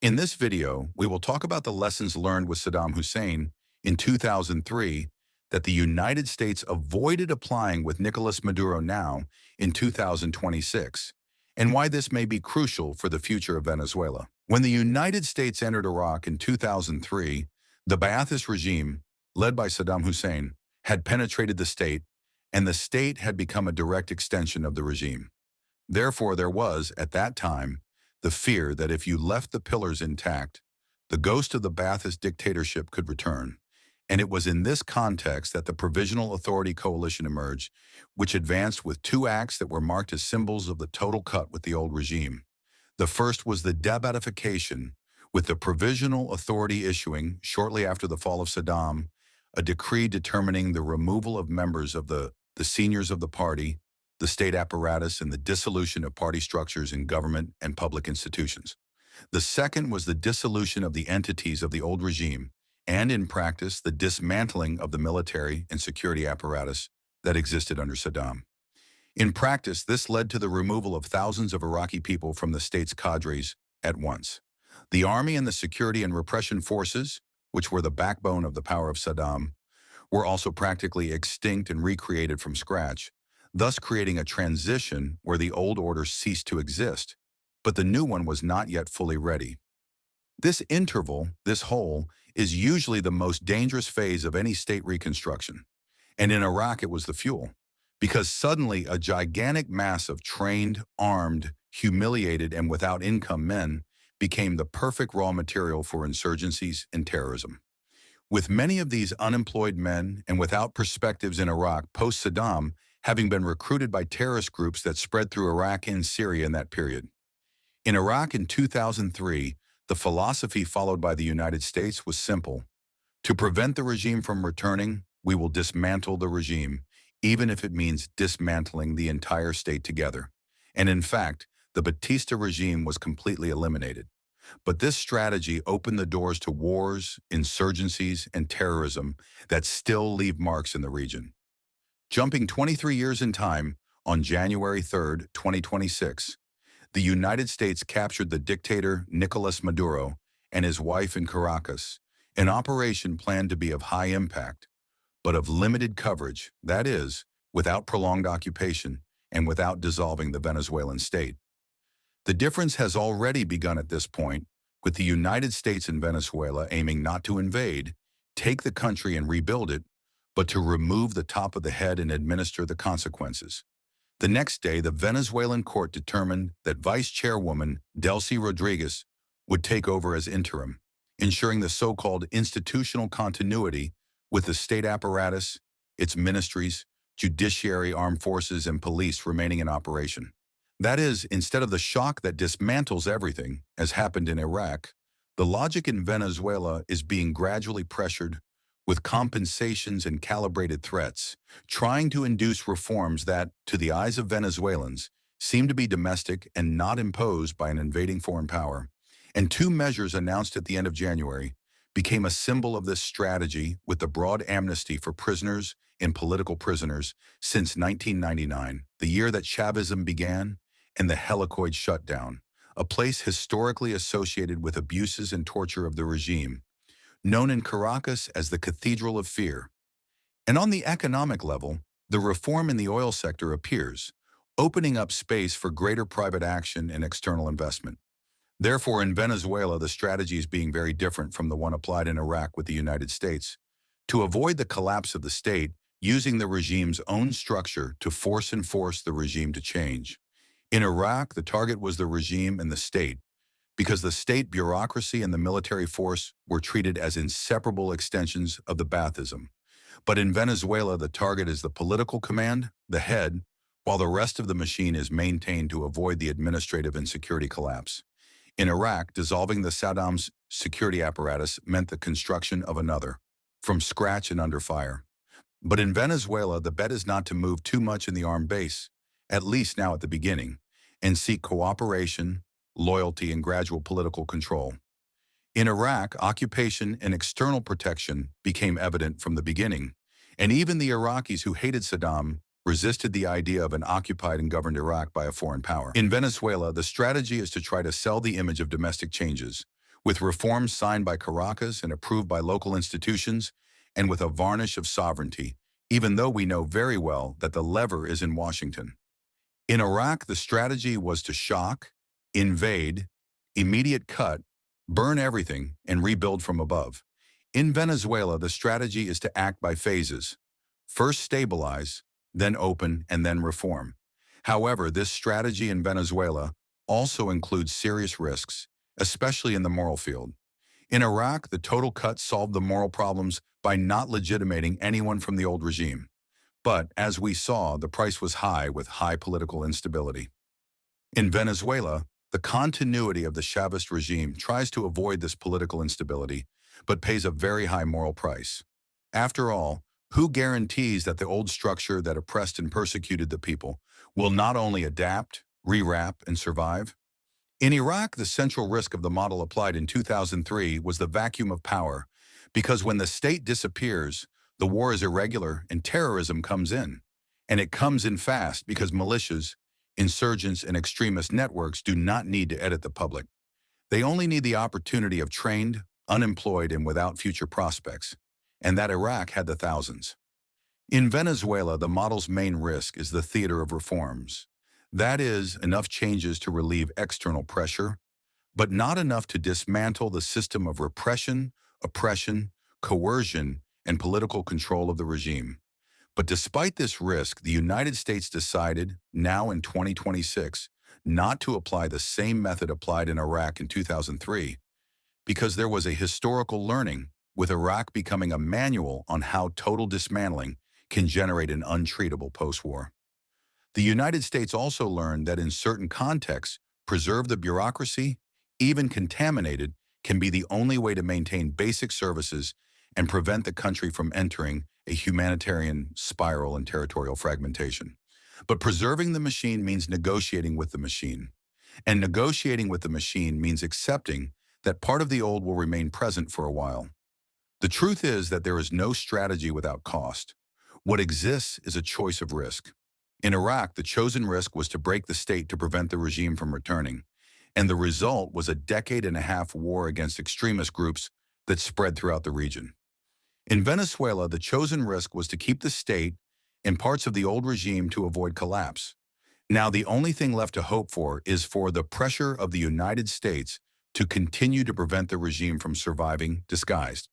In this video, we will talk about the lessons learned with Saddam Hussein in 2003 that the United States avoided applying with Nicolas Maduro now in 2026, and why this may be crucial for the future of Venezuela. When the United States entered Iraq in 2003, the Ba'athist regime, led by Saddam Hussein, had penetrated the state, and the state had become a direct extension of the regime. Therefore, there was, at that time, the fear that if you left the pillars intact, the ghost of the Ba'athist dictatorship could return. And it was in this context that the Provisional Authority Coalition emerged, which advanced with two acts that were marked as symbols of the total cut with the old regime. The first was the de-Baathification, with the Provisional Authority issuing, shortly after the fall of Saddam, a decree determining the removal of members of the seniors of the party, the state apparatus, and the dissolution of party structures in government and public institutions. The second was the dissolution of the entities of the old regime, and in practice, the dismantling of the military and security apparatus that existed under Saddam. In practice, this led to the removal of thousands of Iraqi people from the state's cadres at once. The army and the security and repression forces, which were the backbone of the power of Saddam, were also practically extinct and recreated from scratch, thus creating a transition where the old order ceased to exist, but the new one was not yet fully ready. This interval, this hole, is usually the most dangerous phase of any state reconstruction. And in Iraq, it was the fuel, because suddenly a gigantic mass of trained, armed, humiliated, and without income men became the perfect raw material for insurgencies and terrorism. With many of these unemployed men and without perspectives in Iraq post-Saddam having been recruited by terrorist groups that spread through Iraq and Syria in that period. In Iraq in 2003, the philosophy followed by the United States was simple. To prevent the regime from returning, we will dismantle the regime, even if it means dismantling the entire state together. And in fact, the Batista regime was completely eliminated. But this strategy opened the doors to wars, insurgencies, and terrorism that still leave marks in the region. Jumping 23 years in time, on January 3, 2026, the United States captured the dictator Nicolas Maduro and his wife in Caracas, an operation planned to be of high impact, but of limited coverage, that is, without prolonged occupation and without dissolving the Venezuelan state. The difference has already begun at this point, with the United States and Venezuela aiming not to invade, take the country and rebuild it, but to remove the top of the head and administer the consequences. The next day, the Venezuelan court determined that Vice Chairwoman Delcy Rodriguez would take over as interim, ensuring the so-called institutional continuity with the state apparatus, its ministries, judiciary, armed forces, and police remaining in operation. That is, instead of the shock that dismantles everything, as happened in Iraq, the logic in Venezuela is being gradually pressured with compensations and calibrated threats, trying to induce reforms that, to the eyes of Venezuelans, seem to be domestic and not imposed by an invading foreign power. And two measures announced at the end of January became a symbol of this strategy, with the broad amnesty for prisoners and political prisoners since 1999, the year that Chavism began, and the helicoid shutdown, a place historically associated with abuses and torture of the regime, known in Caracas as the Cathedral of Fear. And on the economic level, the reform in the oil sector appears, opening up space for greater private action and external investment. Therefore, in Venezuela, the strategy is being very different from the one applied in Iraq with the United States. To avoid the collapse of the state, using the regime's own structure to enforce the regime to change. In Iraq, the target was the regime and the state, because the state bureaucracy and the military force were treated as inseparable extensions of the Baathism. But in Venezuela, the target is the political command, the head, while the rest of the machine is maintained to avoid the administrative and security collapse. In Iraq, dissolving the Saddam's security apparatus meant the construction of another, from scratch and under fire. But in Venezuela, the bet is not to move too much in the armed base, at least now at the beginning, and seek cooperation, loyalty, and gradual political control. In Iraq, occupation and external protection became evident from the beginning, and even the Iraqis who hated Saddam resisted the idea of an occupied and governed Iraq by a foreign power. In Venezuela, the strategy is to try to sell the image of domestic changes, with reforms signed by Caracas and approved by local institutions, and with a varnish of sovereignty, even though we know very well that the lever is in Washington. In Iraq, the strategy was to shock, invade, immediate cut, burn everything, and rebuild from above. In Venezuela, the strategy is to act by phases. First stabilize, then open, and then reform. However, this strategy in Venezuela also includes serious risks, especially in the moral field. In Iraq, the total cut solved the moral problems by not legitimating anyone from the old regime. But, as we saw, the price was high with high political instability. In Venezuela, the continuity of the Chavist regime tries to avoid this political instability, but pays a very high moral price. After all, who guarantees that the old structure that oppressed and persecuted the people will not only adapt, rewrap, and survive? In Iraq, the central risk of the model applied in 2003 was the vacuum of power, because when the state disappears, the war is irregular and terrorism comes in. And it comes in fast because militias, insurgents, and extremist networks do not need to edit the public. They only need the opportunity of trained, unemployed, and without future prospects. And that Iraq had the thousands. In Venezuela, the model's main risk is the theater of reforms. That is, enough changes to relieve external pressure, but not enough to dismantle the system of repression, oppression, coercion, and political control of the regime. But despite this risk, the United States decided, now in 2026, not to apply the same method applied in Iraq in 2003, because there was a historical learning, with Iraq becoming a manual on how total dismantling can generate an untreatable post-war. The United States also learned that in certain contexts, preserve the bureaucracy, even contaminated, can be the only way to maintain basic services and prevent the country from entering a humanitarian spiral and territorial fragmentation. But preserving the machine means negotiating with the machine. And negotiating with the machine means accepting that part of the old will remain present for a while. The truth is that there is no strategy without cost. What exists is a choice of risk. In Iraq, the chosen risk was to break the state to prevent the regime from returning, and the result was a decade-and-a-half war against extremist groups that spread throughout the region. In Venezuela, the chosen risk was to keep the state and parts of the old regime to avoid collapse. Now, the only thing left to hope for is for the pressure of the United States to continue to prevent the regime from surviving disguised.